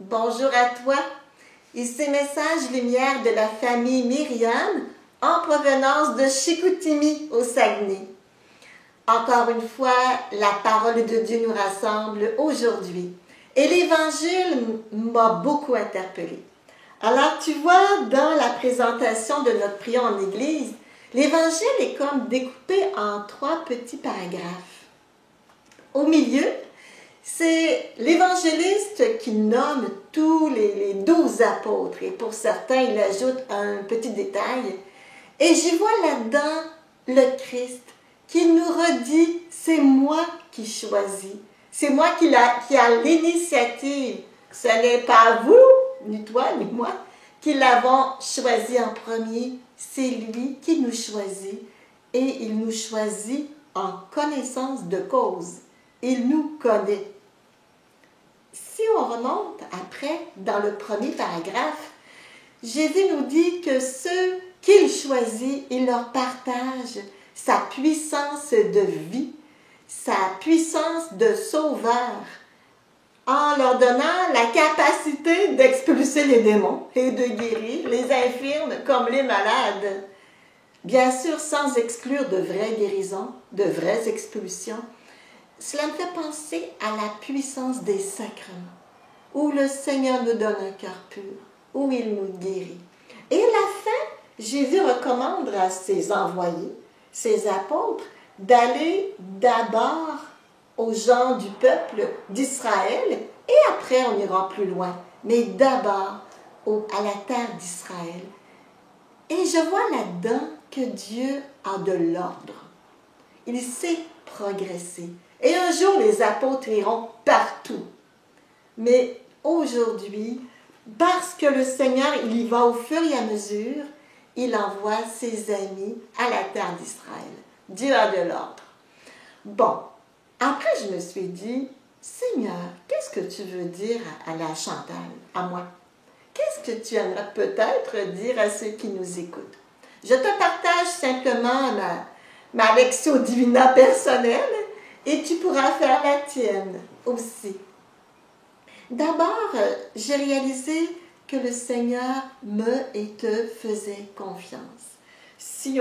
bonjour à toi. Ici Message Lumière de la famille Myriam en provenance de Chicoutimi au Saguenay. Encore une fois, la parole de Dieu nous rassemble aujourd'hui et l'Évangile m'a beaucoup interpellée. Alors tu vois, dans la présentation de notre prière en Église, l'Évangile est comme découpé en 3 petits paragraphes. Au milieu, c'est l'évangéliste qui nomme tous les 12 apôtres. Et pour certains, il ajoute un petit détail. Et j'y vois là-dedans le Christ qui nous redit, c'est moi qui choisis. C'est moi qui a l'initiative. Ce n'est pas vous, ni toi, ni moi, qui l'avons choisi en premier. C'est lui qui nous choisit. Et il nous choisit en connaissance de cause. Il nous connaît. Si on remonte après, dans le premier paragraphe, Jésus nous dit que ceux qu'il choisit, il leur partage sa puissance de vie, sa puissance de sauveur, en leur donnant la capacité d'expulser les démons et de guérir les infirmes comme les malades. Bien sûr, sans exclure de vraies guérisons, de vraies expulsions. Cela me fait penser à la puissance des sacrements, où le Seigneur nous donne un cœur pur, où il nous guérit. Et à la fin, Jésus recommande à ses envoyés, ses apôtres, d'aller d'abord aux gens du peuple d'Israël, et après on ira plus loin, mais d'abord à la terre d'Israël. Et je vois là-dedans que Dieu a de l'ordre. Il sait progresser. Et un jour, les apôtres iront partout. Mais aujourd'hui, parce que le Seigneur, il y va au fur et à mesure, il envoie ses amis à la terre d'Israël. Dieu a de l'ordre. Bon, après je me suis dit, Seigneur, qu'est-ce que tu veux dire à la Chantal, à moi? Qu'est-ce que tu aimerais peut-être dire à ceux qui nous écoutent? Je te partage simplement ma lectio divina personnelle et tu pourras faire la tienne aussi. D'abord, j'ai réalisé que le Seigneur me et te faisait confiance. Si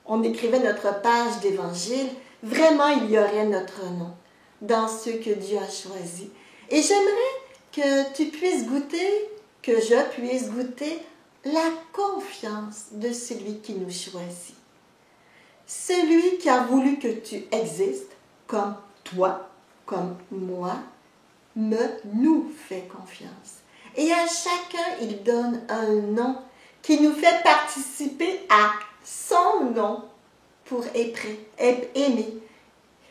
on écrivait notre page d'évangile, vraiment il y aurait notre nom dans ceux que Dieu a choisis. Et j'aimerais que tu puisses goûter, que je puisse goûter la confiance de celui qui nous choisit. Celui qui a voulu que tu existes, comme toi, comme moi, nous fait confiance. Et à chacun, il donne un nom qui nous fait participer à son nom pour aimer.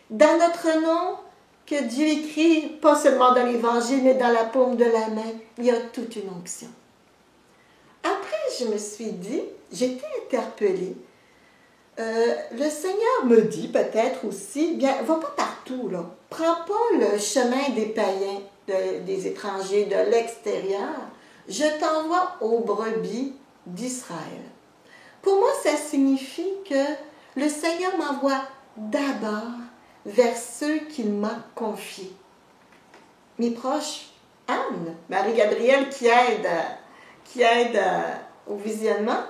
Dans notre nom, que Dieu écrit, pas seulement dans l'Évangile, mais dans la paume de la main, il y a toute une onction. Après, je me suis dit, j'étais interpellée. Le Seigneur me dit peut-être aussi, bien, va pas partout, là. Prends pas le chemin des païens, des étrangers, de l'extérieur. Je t'envoie aux brebis d'Israël. Pour moi, ça signifie que le Seigneur m'envoie d'abord vers ceux qu'il m'a confiés. Mes proches, Anne, Marie-Gabrielle qui aide au visionnement,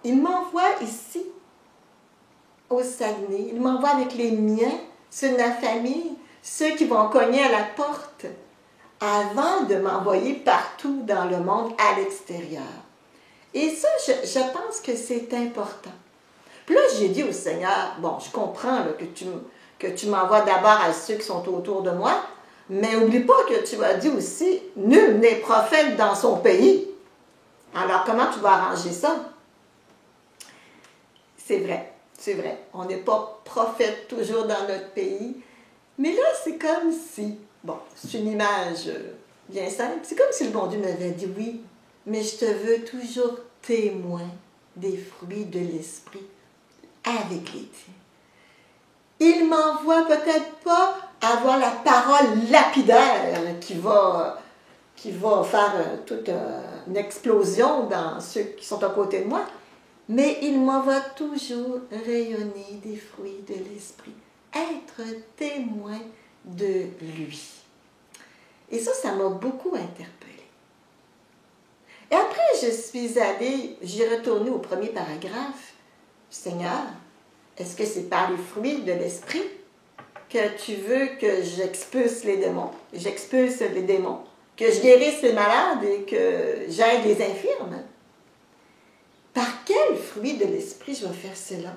il m'envoie ici, au Saguenay. Il m'envoie avec les miens, ceux de ma famille, ceux qui vont cogner à la porte, avant de m'envoyer partout dans le monde à l'extérieur. Et ça, je pense que c'est important. Puis là, j'ai dit au Seigneur, bon, je comprends là, que tu m'envoies d'abord à ceux qui sont autour de moi, mais n'oublie pas que tu m'as dit aussi, nul n'est prophète dans son pays. Alors, comment tu vas arranger ça? C'est vrai. C'est vrai, on n'est pas prophète toujours dans notre pays, mais là, c'est comme si, bon, c'est une image bien simple, c'est comme si le bon Dieu m'avait dit, oui, mais je te veux toujours témoin des fruits de l'Esprit avec les tiens. Il m'envoie peut-être pas avoir la parole lapidaire qui va faire toute une explosion dans ceux qui sont à côté de moi, mais il m'envoie toujours rayonner des fruits de l'Esprit, être témoin de lui. Et ça m'a beaucoup interpellée. Et après, j'ai retourné au premier paragraphe. Seigneur, est-ce que c'est par les fruits de l'esprit que tu veux que j'expulse les démons, que je guérisse les malades et que j'aide les infirmes? Par quel fruit de l'esprit je vais faire cela?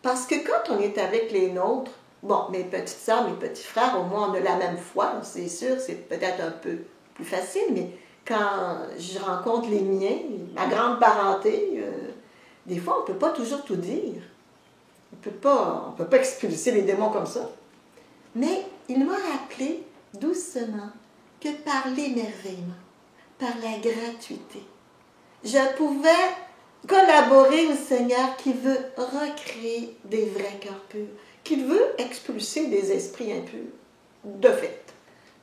Parce que quand on est avec les nôtres, bon, mes petites sœurs, mes petits frères, au moins on a la même foi, c'est sûr, c'est peut-être un peu plus facile, mais quand je rencontre les miens, ma grande parenté, des fois on ne peut pas toujours tout dire. On ne peut pas expulser les démons comme ça. Mais il m'a rappelé doucement que par l'émerveillement, par la gratuité, je pouvais collaborer au Seigneur qui veut recréer des vrais cœurs purs, qui veut expulser des esprits impurs, de fait,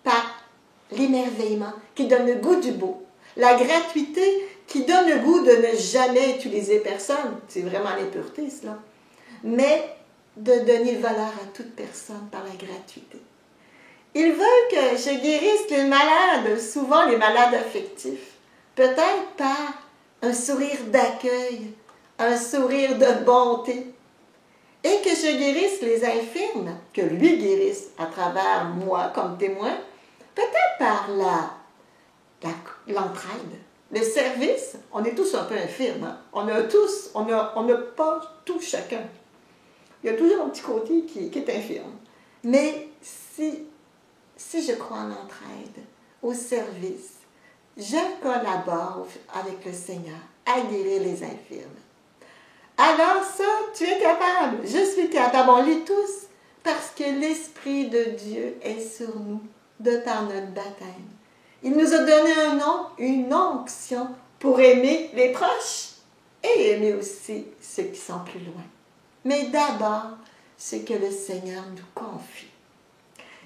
par l'émerveillement qui donne le goût du beau, la gratuité qui donne le goût de ne jamais utiliser personne, c'est vraiment l'impureté cela, mais de donner valeur à toute personne par la gratuité. Ils veulent que je guérisse les malades, souvent les malades affectifs, peut-être par un sourire d'accueil, un sourire de bonté, et que je guérisse les infirmes, que lui guérisse à travers moi comme témoin, peut-être par l'entraide, le service. On est tous un peu infirmes, hein? On n'a pas tout chacun. Il y a toujours un petit côté qui est infirme. Mais si je crois en l'entraide, au service, je collabore avec le Seigneur à guérir les infirmes. Alors ça, tu es capable, je suis capable, on l'est tous, parce que l'Esprit de Dieu est sur nous, de par notre baptême. Il nous a donné un nom, une onction pour aimer les proches et aimer aussi ceux qui sont plus loin. Mais d'abord, ce que le Seigneur nous confie.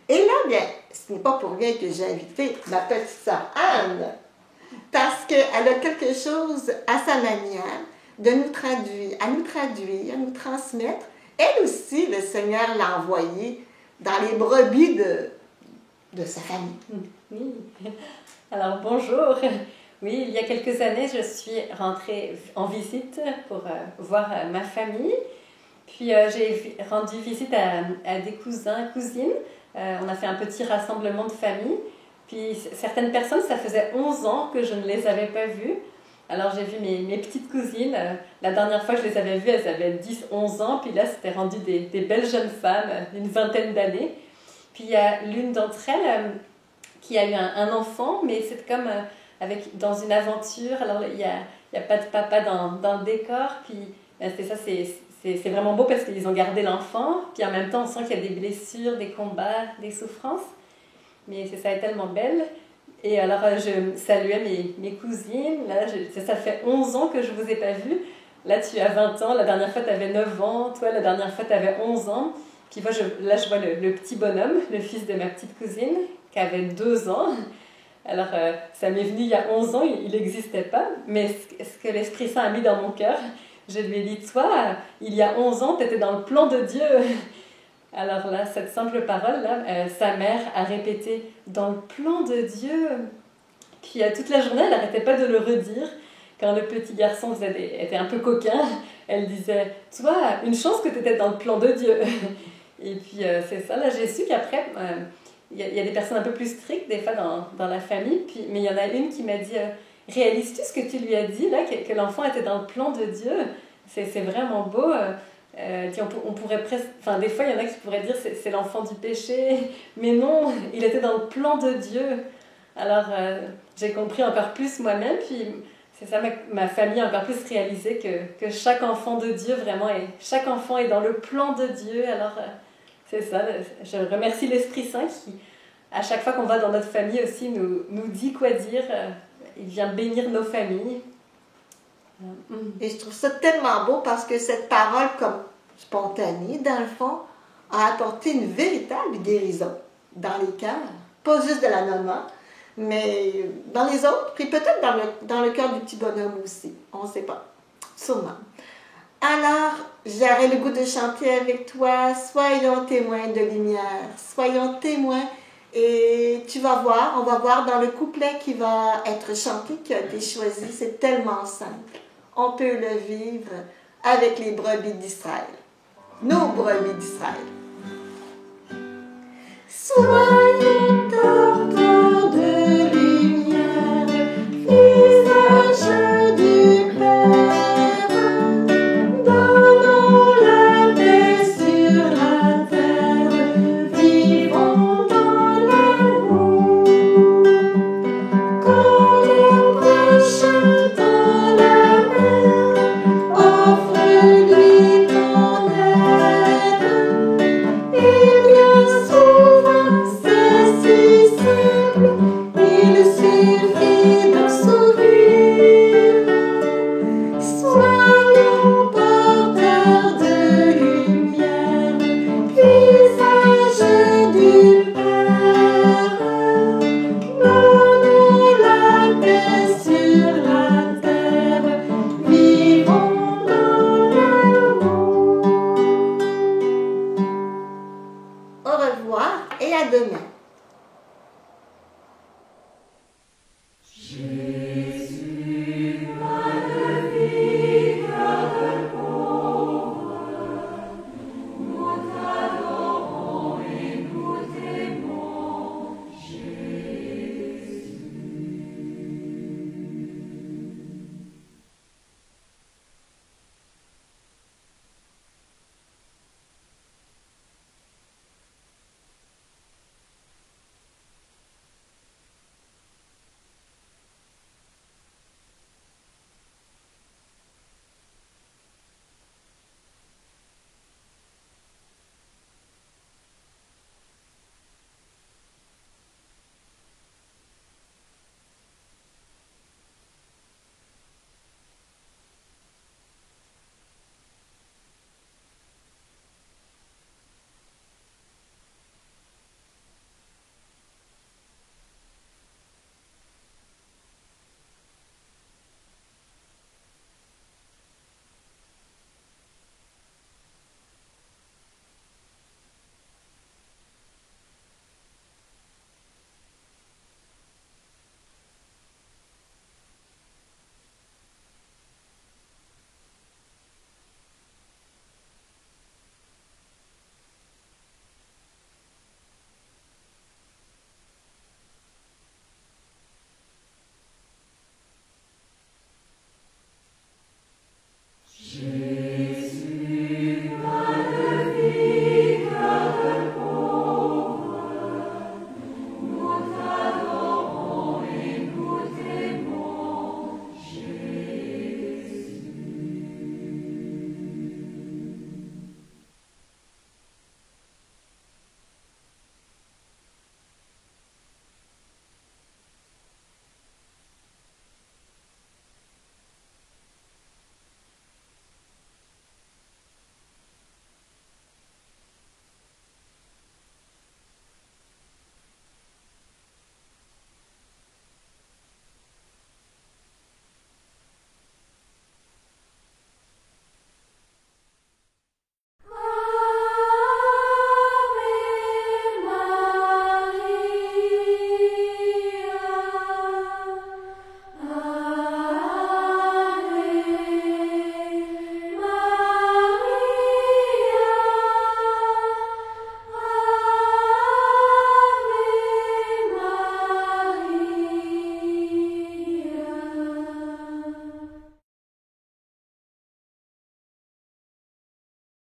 Et là, bien, ce n'est pas pour rien que j'ai invité ma petite sœur Anne, parce qu'elle a quelque chose à sa manière de nous traduire, à nous transmettre. Elle aussi, le Seigneur l'a envoyée dans les brebis de sa famille. Oui. Alors, bonjour. Oui, il y a quelques années, je suis rentrée en visite pour voir ma famille. Puis, j'ai rendu visite à des cousins, cousines. On a fait un petit rassemblement de famille. Puis, certaines personnes, ça faisait 11 ans que je ne les avais pas vues. Alors, j'ai vu mes petites cousines. La dernière fois que je les avais vues, elles avaient 10-11 ans. Puis là, c'était rendu des belles jeunes femmes d'une vingtaine d'années. Puis, il y a l'une d'entre elles qui a eu un enfant, mais c'est comme dans une aventure. Alors, il y a pas de papa dans le décor. Puis, c'est vraiment beau parce qu'ils ont gardé l'enfant. Puis, en même temps, on sent qu'il y a des blessures, des combats, des souffrances. Mais ça est tellement belle. Et alors, je saluais mes cousines. Là, ça fait 11 ans que je ne vous ai pas vues. Là, tu as 20 ans. La dernière fois, tu avais 9 ans. Toi, la dernière fois, tu avais 11 ans. Puis moi, là, je vois le petit bonhomme, le fils de ma petite cousine, qui avait 2 ans. Alors, ça m'est venu il y a 11 ans. Il n'existait pas. Mais ce que l'Esprit Saint a mis dans mon cœur, je lui ai dit, toi, il y a 11 ans, tu étais dans le plan de Dieu. Alors là, cette simple parole-là, sa mère a répété « dans le plan de Dieu ». Puis toute la journée, elle n'arrêtait pas de le redire. Quand le petit garçon était un peu coquin, elle disait « toi, une chance que tu étais dans le plan de Dieu ». Et puis c'est ça, là j'ai su qu'après, il y a des personnes un peu plus strictes des fois dans la famille, mais il y en a une qui m'a dit « réalises-tu ce que tu lui as dit, là, que l'enfant était dans le plan de Dieu ?» C'est vraiment beau. On pourrait presque, enfin des fois il y en a qui pourraient dire c'est l'enfant du péché, mais non, il était dans le plan de Dieu. Alors j'ai compris encore plus moi-même, puis c'est ça, ma famille a encore plus réalisé que chaque enfant de Dieu vraiment chaque enfant est dans le plan de Dieu. Alors c'est ça, je remercie l'Esprit Saint qui à chaque fois qu'on va dans notre famille aussi nous dit quoi dire. Il vient bénir nos familles. Et je trouve ça tellement beau parce que cette parole, comme spontanée, dans le fond, a apporté une véritable guérison dans les cœurs. Pas juste de la maman, mais dans les autres, puis peut-être dans le cœur du petit bonhomme aussi. On ne sait pas. Sûrement. Alors, j'aurais le goût de chanter avec toi. Soyons témoins de lumière. Soyons témoins Et tu vas voir, on va voir dans le couplet qui va être chanté, qui a été choisi, c'est tellement simple. On peut le vivre avec les brebis d'Israël. Nos brebis d'Israël. Soyez porteurs de lumière, visage du Père, donnons la paix sur la terre, vivons dans l'amour. Quand les proches dans la mer, offre-lui ton aide, et bien souvent c'est si simple, il suffit d'un sourire. Soyons porteurs de lumière, visage du Père, donnons la paix sur la terre, vivons dans l'amour. Au revoir et à demain.